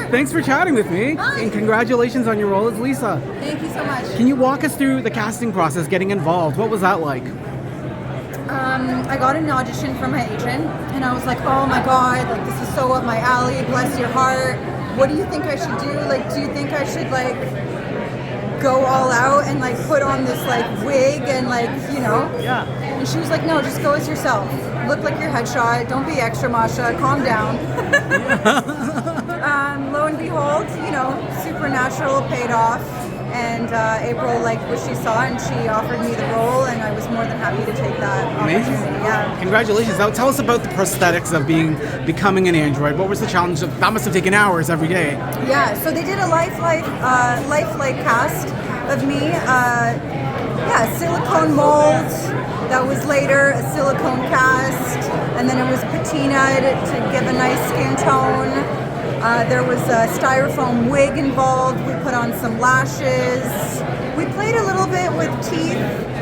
Thanks for chatting with me. Hi. And congratulations on your role as Lisa. Thank you so much. Can you walk us through the casting process, getting involved? What was that like? I got an audition from my agent, and I was like, oh my god, like this is so up my alley, bless your heart. What do you think I should do? Like, do you think I should like go all out and like put on this like wig and like, you know? Yeah. And she was like, no, just go as yourself. Look like your headshot. Don't be extra, Masha. Calm down. Lo and behold, you know, Supernatural paid off. And April liked what she saw, and she offered me the role, and I was more than happy to take that Amazing. opportunity. Yeah. Congratulations. Now tell us about the prosthetics of becoming an android. What was the challenge? That must have taken hours every day. Yeah, so they did a lifelike cast of me. Silicone mold. That was later a silicone cast, and then it was patinaed to give a nice skin tone. There was a styrofoam wig involved. We put on some lashes. We played a little bit with teeth.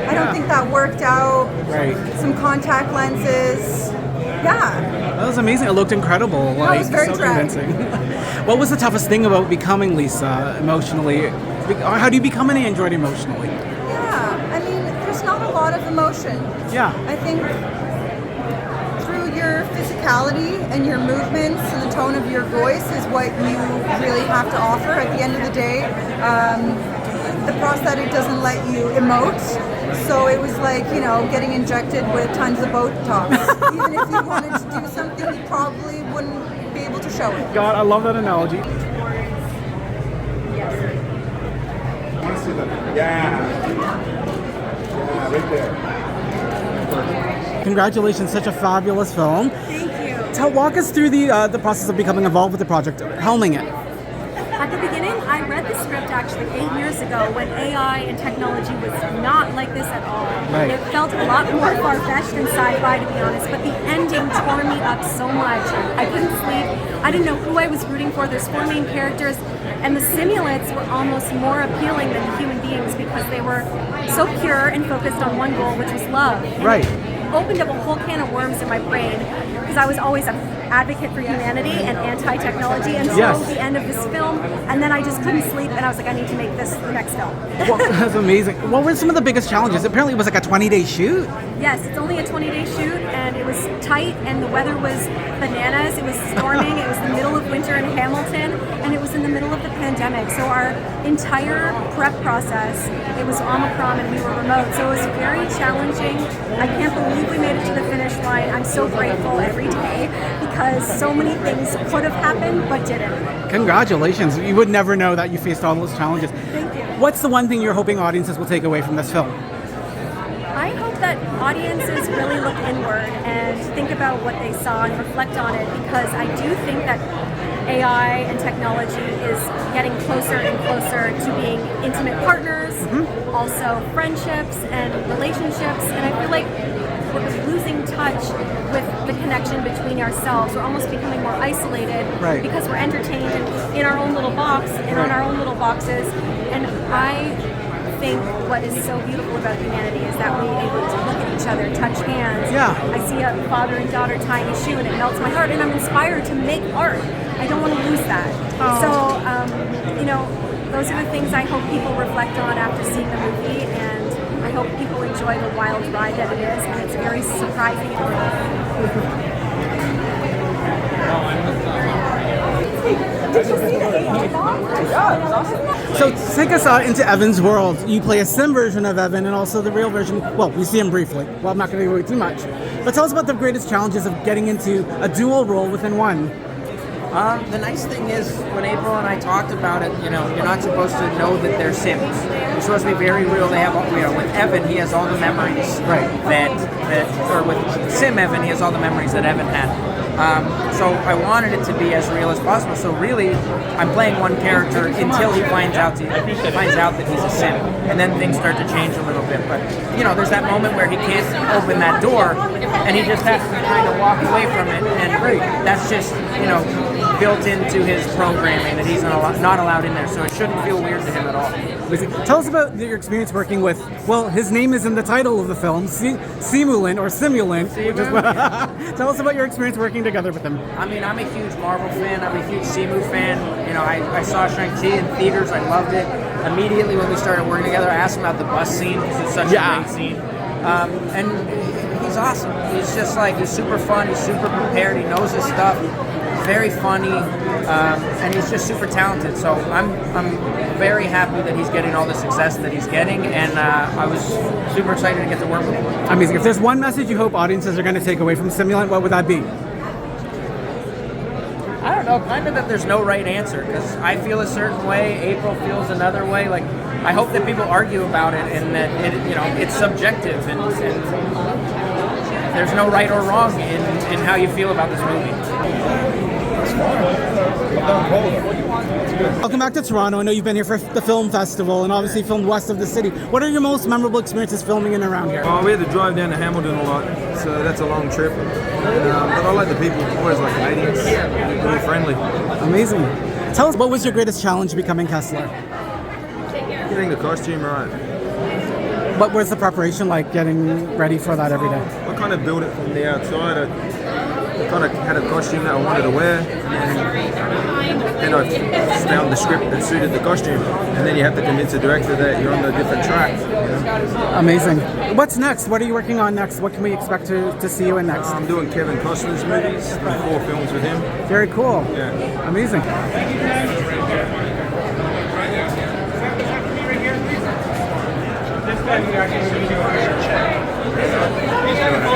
I don't think that worked out. Right. Some contact lenses. Yeah. That was amazing. It looked incredible. No, it was very so drag. convincing. What was the toughest thing about becoming Lisa emotionally? How do you become an android emotionally? Yeah. I mean, there's not a lot of emotion. Yeah. I think through your physicality and your movements and the tone of your voice is what you really have to offer at the end of the day. The prosthetic doesn't let you emote, so it was like, you know, getting injected with tons of Botox. Even if you wanted to do something, you probably wouldn't be able to show it. God, I love that analogy. Yeah, right there. Congratulations, such a fabulous film. Thank you. Walk us through the process of becoming involved with the project, helming it. At the beginning, I read the script actually 8 years ago when AI and technology was not like this at all. Right. It felt a lot more far-fetched than sci-fi, to be honest, but the ending tore me up so much. I couldn't sleep. I didn't know who I was rooting for. There's 4 main characters, and the simulants were almost more appealing than the human beings because they were so pure and focused on one goal, which was love. And Right. it opened up a whole can of worms in my brain because I was always an advocate for humanity and anti-technology until Yes. the end of this film, and then I just couldn't sleep, and I was like, I need to make this the next film. Well, that's amazing. What were some of the biggest challenges? Apparently it was like a 20-day shoot. Yes, it's only a 20-day shoot, and it was tight, and the weather was bananas. It was storming. It was the middle of winter in Hamilton, and it was in the middle of the pandemic. So our entire prep process, it was Omicron, and we were remote. So it was very challenging. I can't believe we made it to the finish line. I'm so grateful every day because so many things could have happened, but didn't. Congratulations. You would never know that you faced all those challenges. Thank you. What's the one thing you're hoping audiences will take away from this film? I hope that audiences really look inward and think about what they saw and reflect on it, because I do think that AI and technology is getting closer and closer to being intimate partners, also friendships and relationships, and I feel like we're losing touch with the connection between ourselves. We're almost becoming more isolated Right. because we're entertained in our own little box and on our own little boxes, and I think what is so beautiful about humanity is that we're able to look at each other, touch hands. Yeah. I see a father and daughter tying a shoe and it melts my heart, and I'm inspired to make art. I don't want to lose that. So, you know, those are the things I hope people reflect on after seeing the movie, and I hope people enjoy the wild ride that it is, and it's very surprising. Did you see the AI dog? Yeah, it was awesome. So take us into Evan's world. You play a sim version of Evan and also the real version. Well, we see him briefly. Well, I'm not going to give away too much. But tell us about the greatest challenges of getting into a dual role within one. The nice thing is, when April and I talked about it, you know, you're not supposed to know that they're Sims. You're supposed to be very real. They have, you know, with Evan, he has all the memories. Right. Or with Sim Evan, he has all the memories that Evan had. So I wanted it to be as real as possible. So really, I'm playing one character until he finds out that he's a Sim, and then things start to change a little bit. But you know, there's that moment where he can't open that door, and he just has to kind of walk away from it, and that's just, you know, built into his programming that he's not allowed in there, so it shouldn't feel weird to him at all. Tell us about your experience working with, well, his name is in the title of the film, SIMULANT or Simulant. Tell us about your experience working together with him. I mean, I'm a huge Marvel fan. I'm a huge Simu fan. You know, I saw Shang-Chi in theaters. I loved it. Immediately when we started working together, I asked him about the bus scene because it's such a great scene. And he's awesome. He's just like, he's super fun. He's super prepared. He knows his stuff. He's very funny. And he's just super talented. So I'm very happy that he's getting all the success that he's getting. And I was super excited to get to work with him. Amazing. If there's one message you hope audiences are going to take away from Simulant, what would that be? I don't know, kind of that there's no right answer, because I feel a certain way, April feels another way. Like, I hope that people argue about it and that it's subjective and there's no right or wrong in how you feel about this movie. Welcome back to Toronto. I know you've been here for the film festival and obviously filmed west of the city. What are your most memorable experiences filming in and around here? We had to drive down to Hamilton a lot, so that's a long trip. But I like the people, always like Canadians, really friendly. Amazing. Tell us, what was your greatest challenge becoming Kessler? Getting the costume right. What was the preparation like getting ready for that every day? I kind of built it from the outside. I kind of had a costume that I wanted to wear, and I found the script that suited the costume, and then you have to convince the director that you're on a different track. Amazing. What's next? What are you working on next? What can we expect to see you in next? I'm doing Kevin Costner's movies, 4 films with him. Very cool. Yeah. Amazing. This